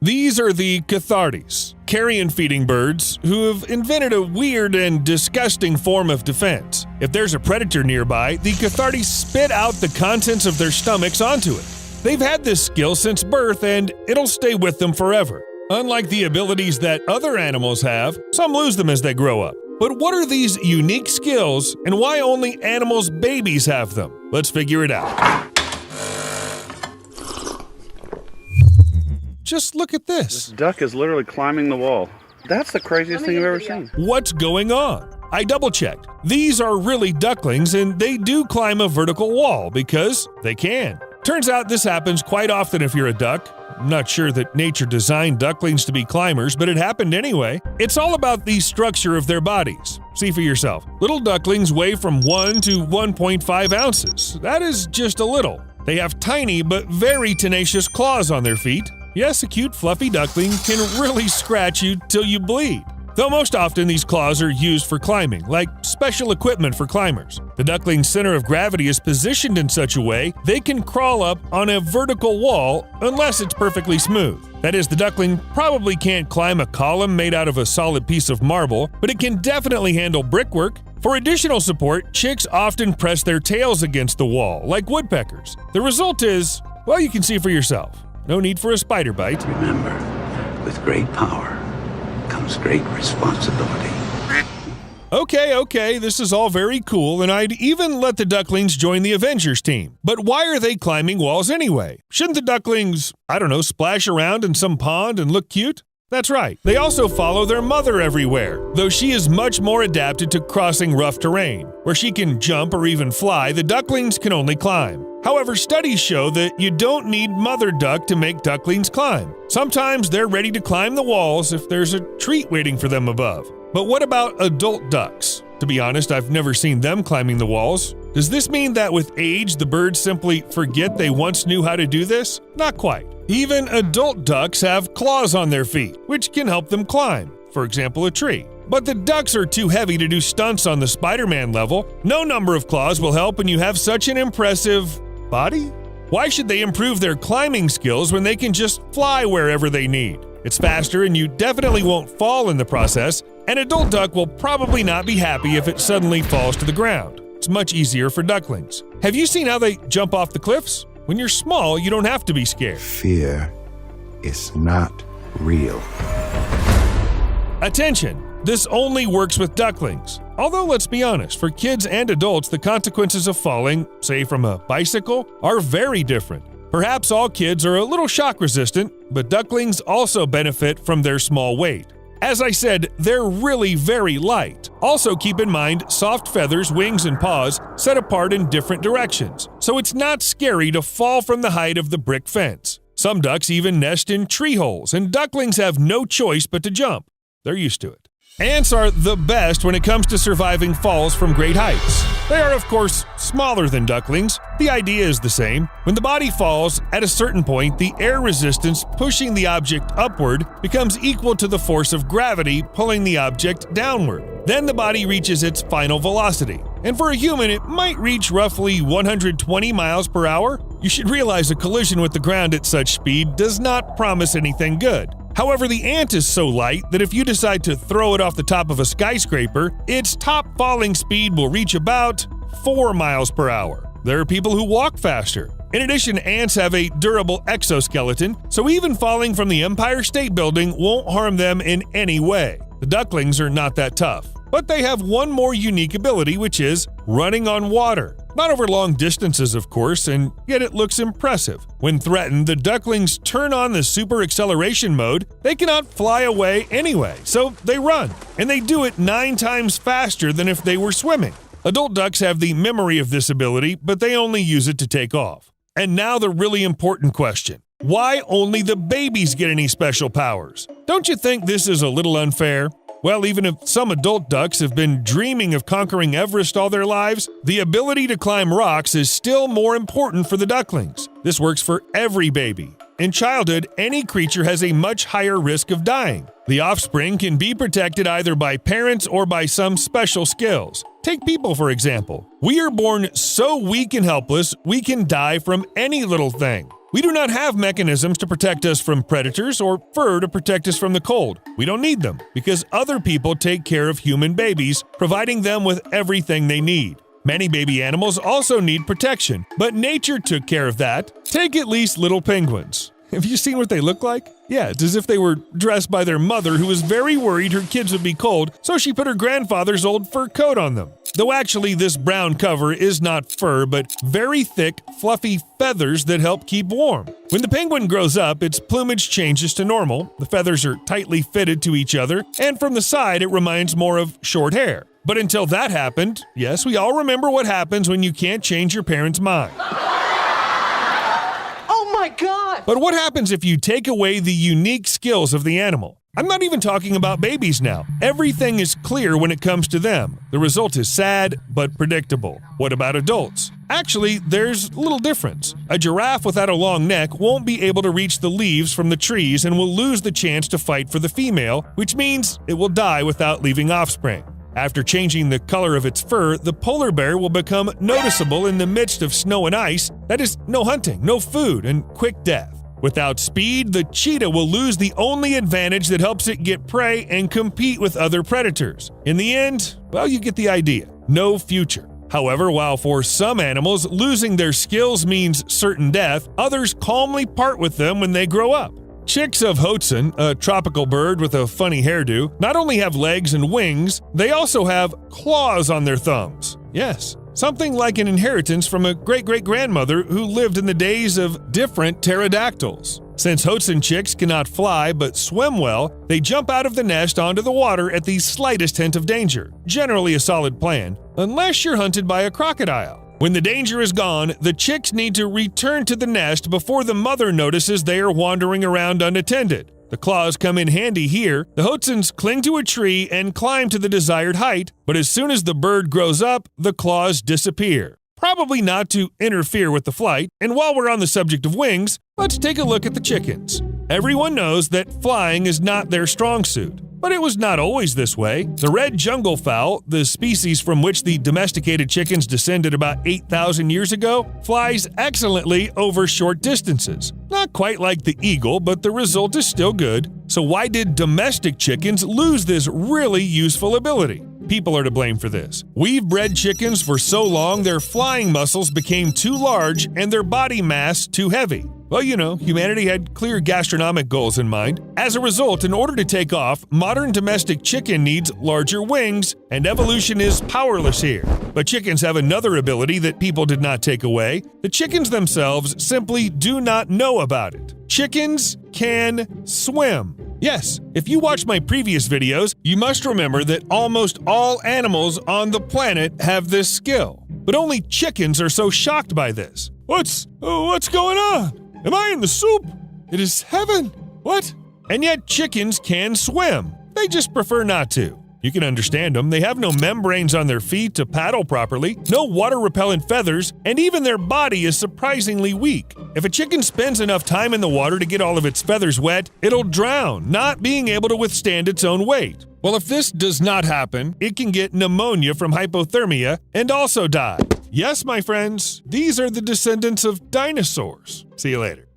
These are the cathartes, carrion-feeding birds who have invented a weird and disgusting form of defense. If there's a predator nearby, the cathartes spit out the contents of their stomachs onto it. They've had this skill since birth, and it'll stay with them forever. Unlike the abilities that other animals have, some lose them as they grow up. But what are these unique skills, and why only animals' babies have them? Let's figure it out. Just look at this. This duck is literally climbing the wall. That's the craziest thing I've ever seen. What's going on? I double-checked. These are really ducklings, and they do climb a vertical wall because they can. Turns out this happens quite often if you're a duck. I'm not sure that nature designed ducklings to be climbers, but it happened anyway. It's all about the structure of their bodies. See for yourself. Little ducklings weigh from 1 to 1.5 ounces. That is just a little. They have tiny but very tenacious claws on their feet. Yes, a cute fluffy duckling can really scratch you till you bleed. Though most often these claws are used for climbing, like special equipment for climbers. The duckling's center of gravity is positioned in such a way they can crawl up on a vertical wall unless it's perfectly smooth. That is, the duckling probably can't climb a column made out of a solid piece of marble, but it can definitely handle brickwork. For additional support, chicks often press their tails against the wall, like woodpeckers. The result is, well, you can see for yourself. No need for a spider bite. Remember, with great power comes great responsibility. Okay, this is all very cool, and I'd even let the ducklings join the Avengers team. But why are they climbing walls anyway? Shouldn't the ducklings, splash around in some pond and look cute? That's right. They also follow their mother everywhere, though she is much more adapted to crossing rough terrain. Where she can jump or even fly, the ducklings can only climb. However, studies show that you don't need mother duck to make ducklings climb. Sometimes they're ready to climb the walls if there's a treat waiting for them above. But what about adult ducks? To be honest, I've never seen them climbing the walls. Does this mean that with age, the birds simply forget they once knew how to do this? Not quite. Even adult ducks have claws on their feet, which can help them climb, for example, a tree. But the ducks are too heavy to do stunts on the Spider-Man level. No number of claws will help when you have such an impressive body? Why should they improve their climbing skills when they can just fly wherever they need? It's faster and you definitely won't fall in the process. An adult duck will probably not be happy if it suddenly falls to the ground. It's much easier for ducklings. Have you seen how they jump off the cliffs? When you're small, you don't have to be scared. Fear is not real. Attention! This only works with ducklings. Although, let's be honest, for kids and adults, the consequences of falling, say from a bicycle, are very different. Perhaps all kids are a little shock resistant, but ducklings also benefit from their small weight. As I said, they're really very light. Also keep in mind, soft feathers, wings, and paws set apart in different directions, so it's not scary to fall from the height of the brick fence. Some ducks even nest in tree holes, and ducklings have no choice but to jump. They're used to it. Ants are the best when it comes to surviving falls from great heights. They are, of course, smaller than ducklings. The idea is the same. When the body falls, at a certain point, the air resistance pushing the object upward becomes equal to the force of gravity pulling the object downward. Then the body reaches its final velocity. And for a human, it might reach roughly 120 miles per hour. You should realize a collision with the ground at such speed does not promise anything good. However, the ant is so light that if you decide to throw it off the top of a skyscraper, its top falling speed will reach about 4 miles per hour. There are people who walk faster. In addition, ants have a durable exoskeleton, so even falling from the Empire State Building won't harm them in any way. The ducklings are not that tough. But they have one more unique ability, which is running on water. Not over long distances, of course, and yet it looks impressive. When threatened, the ducklings turn on the super acceleration mode. They cannot fly away anyway, so they run. And they do it 9 times faster than if they were swimming. Adult ducks have the memory of this ability, but they only use it to take off. And now the really important question. Why only the babies get any special powers? Don't you think this is a little unfair? Well, even if some adult ducks have been dreaming of conquering Everest all their lives, the ability to climb rocks is still more important for the ducklings. This works for every baby. In childhood, any creature has a much higher risk of dying. The offspring can be protected either by parents or by some special skills. Take people, for example. We are born so weak and helpless, we can die from any little thing. We do not have mechanisms to protect us from predators or fur to protect us from the cold. We don't need them because other people take care of human babies, providing them with everything they need. Many baby animals also need protection, but nature took care of that. Take at least little penguins. Have you seen what they look like? Yeah, it's as if they were dressed by their mother, who was very worried her kids would be cold, so she put her grandfather's old fur coat on them. Though actually this brown cover is not fur, but very thick, fluffy feathers that help keep warm. When the penguin grows up, its plumage changes to normal, the feathers are tightly fitted to each other, and from the side it reminds more of short hair. But until that happened, yes, we all remember what happens when you can't change your parents' mind. Oh my God! But what happens if you take away the unique skills of the animal? I'm not even talking about babies now. Everything is clear when it comes to them. The result is sad, but predictable. What about adults? Actually, there's a little difference. A giraffe without a long neck won't be able to reach the leaves from the trees and will lose the chance to fight for the female, which means it will die without leaving offspring. After changing the color of its fur, the polar bear will become noticeable in the midst of snow and ice. That is, no hunting, no food, and quick death. Without speed, the cheetah will lose the only advantage that helps it get prey and compete with other predators. In the end, well, you get the idea. No future. However, while for some animals, losing their skills means certain death, others calmly part with them when they grow up. Chicks of Hoatzin, a tropical bird with a funny hairdo, not only have legs and wings, they also have claws on their thumbs. Yes, something like an inheritance from a great-great-grandmother who lived in the days of different pterodactyls. Since Hoatzin chicks cannot fly but swim well, they jump out of the nest onto the water at the slightest hint of danger, generally a solid plan, unless you're hunted by a crocodile. When the danger is gone, the chicks need to return to the nest before the mother notices they are wandering around unattended. The claws come in handy here. The Hoatzins cling to a tree and climb to the desired height, but as soon as the bird grows up, the claws disappear. Probably not to interfere with the flight, and while we're on the subject of wings, let's take a look at the chickens. Everyone knows that flying is not their strong suit. But it was not always this way. The red jungle fowl, the species from which the domesticated chickens descended about 8,000 years ago, flies excellently over short distances. Not quite like the eagle, but the result is still good. So why did domestic chickens lose this really useful ability? People are to blame for this. We've bred chickens for so long their flying muscles became too large and their body mass too heavy. Well, you know, humanity had clear gastronomic goals in mind. As a result, in order to take off, modern domestic chicken needs larger wings, and evolution is powerless here. But chickens have another ability that people did not take away. The chickens themselves simply do not know about it. Chickens can swim. Yes, if you watched my previous videos, you must remember that almost all animals on the planet have this skill. But only chickens are so shocked by this. What's going on? Am I in the soup? It is heaven. What? And yet chickens can swim. They just prefer not to. You can understand them. They have no membranes on their feet to paddle properly, no water-repellent feathers, and even their body is surprisingly weak. If a chicken spends enough time in the water to get all of its feathers wet, it'll drown, not being able to withstand its own weight. Well, if this does not happen, it can get pneumonia from hypothermia and also die. Yes, my friends, these are the descendants of dinosaurs. See you later.